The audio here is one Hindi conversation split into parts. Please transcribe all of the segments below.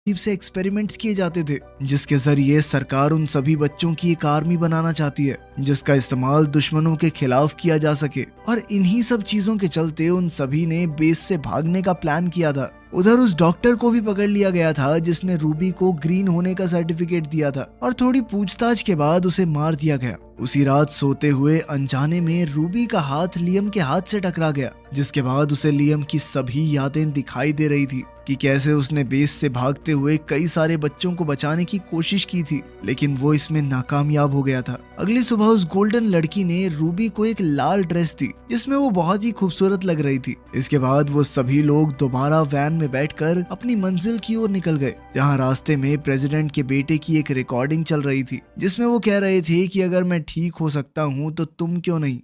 अजीब से एक्सपेरिमेंट्स किए जाते थे, जिसके जरिए सरकार उन सभी बच्चों की एक आर्मी बनाना चाहती है जिसका इस्तेमाल दुश्मनों के खिलाफ किया जा सके। और इन्हीं सब चीजों के चलते उन सभी ने बेस से भागने का प्लान किया था। उधर उस डॉक्टर को भी पकड़ लिया गया था जिसने रूबी को ग्रीन होने का सर्टिफिकेट दिया था, और थोड़ी पूछताछ के बाद उसे मार दिया गया। उसी रात सोते हुए अनजाने में रूबी का हाथ लियम के हाथ से टकरा गया, जिसके बाद उसे लियम की सभी यादें दिखाई दे रही थी कि कैसे उसने बेस से भागते हुए कई सारे बच्चों को बचाने की कोशिश की थी, लेकिन वो इसमें नाकामयाब हो गया था। अगली सुबह उस गोल्डन लड़की ने रूबी को एक लाल ड्रेस दी जिसमें वो बहुत ही खूबसूरत लग रही थी। इसके बाद वो सभी लोग दोबारा वैन में बैठकर अपनी मंजिल की ओर निकल गए, जहाँ रास्ते में प्रेसिडेंट के बेटे की एक रिकॉर्डिंग चल रही थी जिसमें वो कह रहे थे कि अगर मैं ठीक हो सकता हूँ तो तुम क्यों नहीं।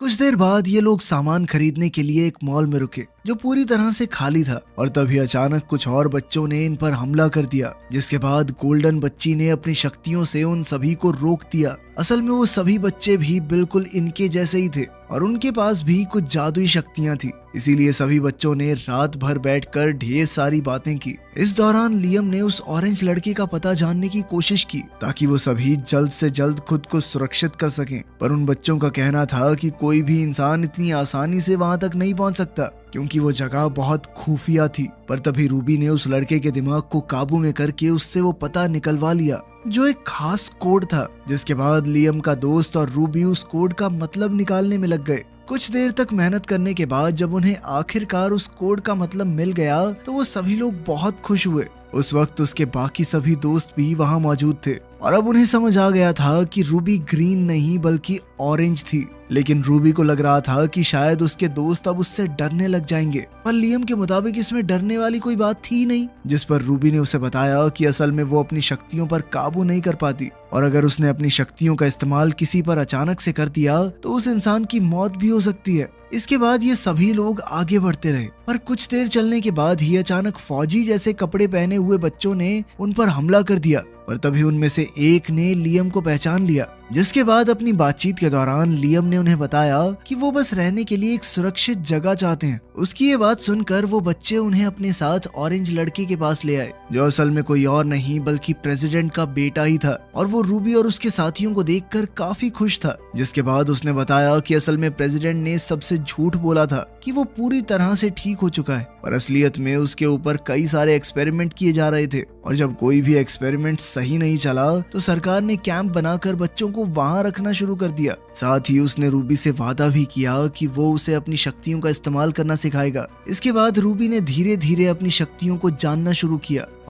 कुछ देर बाद ये लोग सामान खरीदने के लिए एक मॉल में रुके जो पूरी तरह से खाली था, और तभी अचानक कुछ और बच्चों ने इन पर हमला कर दिया, जिसके बाद गोल्डन बच्ची ने अपनी शक्तियों से उन सभी को रोक दिया। असल में वो सभी बच्चे भी बिल्कुल इनके जैसे ही थे और उनके पास भी कुछ जादुई शक्तियां थी, इसीलिए सभी बच्चों ने रात भर बैठकर ढेर सारी बातें की। इस दौरान लियम ने उस ऑरेंज लड़के का पता जानने की कोशिश की ताकि वो सभी जल्द से जल्द खुद को सुरक्षित कर सकें, पर उन बच्चों का कहना था कि कोई भी इंसान इतनी आसानी से वहां तक नहीं पहुंच सकता क्योंकि वो जगह बहुत खुफिया थी। पर तभी रूबी ने उस लड़के के दिमाग को काबू में करके उससे वो पता निकलवा लिया जो एक खास कोड था, जिसके बाद लियम का दोस्त और रूबी उस कोड का मतलब निकालने में लग गए। कुछ देर तक मेहनत करने के बाद जब उन्हें आखिरकार उस कोड का मतलब मिल गया तो वो सभी लोग बहुत खुश हुए। उस वक्त उसके बाकी सभी दोस्त भी वहां मौजूद थे और अब उन्हें समझ आ गया था कि रूबी ग्रीन नहीं बल्कि ऑरेंज थी, लेकिन रूबी को लग रहा था कि शायद उसके दोस्त अब उससे डरने लग जाएंगे, पर लियम के मुताबिक इसमें डरने वाली कोई बात थी नहीं। जिस पर रूबी ने उसे बताया कि असल में वो अपनी शक्तियों पर काबू नहीं कर पाती और अगर उसने अपनी शक्तियों का इस्तेमाल किसी पर अचानक से कर दिया तो उस इंसान की मौत भी हो सकती है। इसके बाद ये सभी लोग आगे बढ़ते रहे, पर कुछ देर चलने के बाद ही अचानक फौजी जैसे कपड़े पहने हुए बच्चों ने उन पर हमला कर दिया, पर तभी उनमें से एक ने लियम को पहचान लिया। जिसके बाद अपनी बातचीत के दौरान लियम ने उन्हें बताया कि वो बस रहने के लिए एक सुरक्षित जगह चाहते हैं। उसकी ये बात सुनकर वो बच्चे उन्हें अपने साथ ऑरेंज लड़के के पास ले आए जो असल में कोई और नहीं बल्कि प्रेसिडेंट का बेटा ही था, और वो रूबी और उसके साथियों को देखकर काफी खुश था। जिसके बाद उसने बताया कि असल में प्रेसिडेंट ने सबसे झूठ बोला था कि वो पूरी तरह से ठीक हो चुका है, पर असलियत में उसके ऊपर कई सारे एक्सपेरिमेंट किए जा रहे थे, और जब कोई भी एक्सपेरिमेंट सही नहीं चला तो सरकार ने कैंप बनाकर बच्चों को वहां रखना शुरू कर दिया। साथ ही उसने रूबी से वादा भी किया कि वो उसे अपनी शक्तियों का इस्तेमाल करना सिखाएगा। इसके बाद रूबी ने धीरे धीरे अपनी शक्तियों को जानना शुरू किया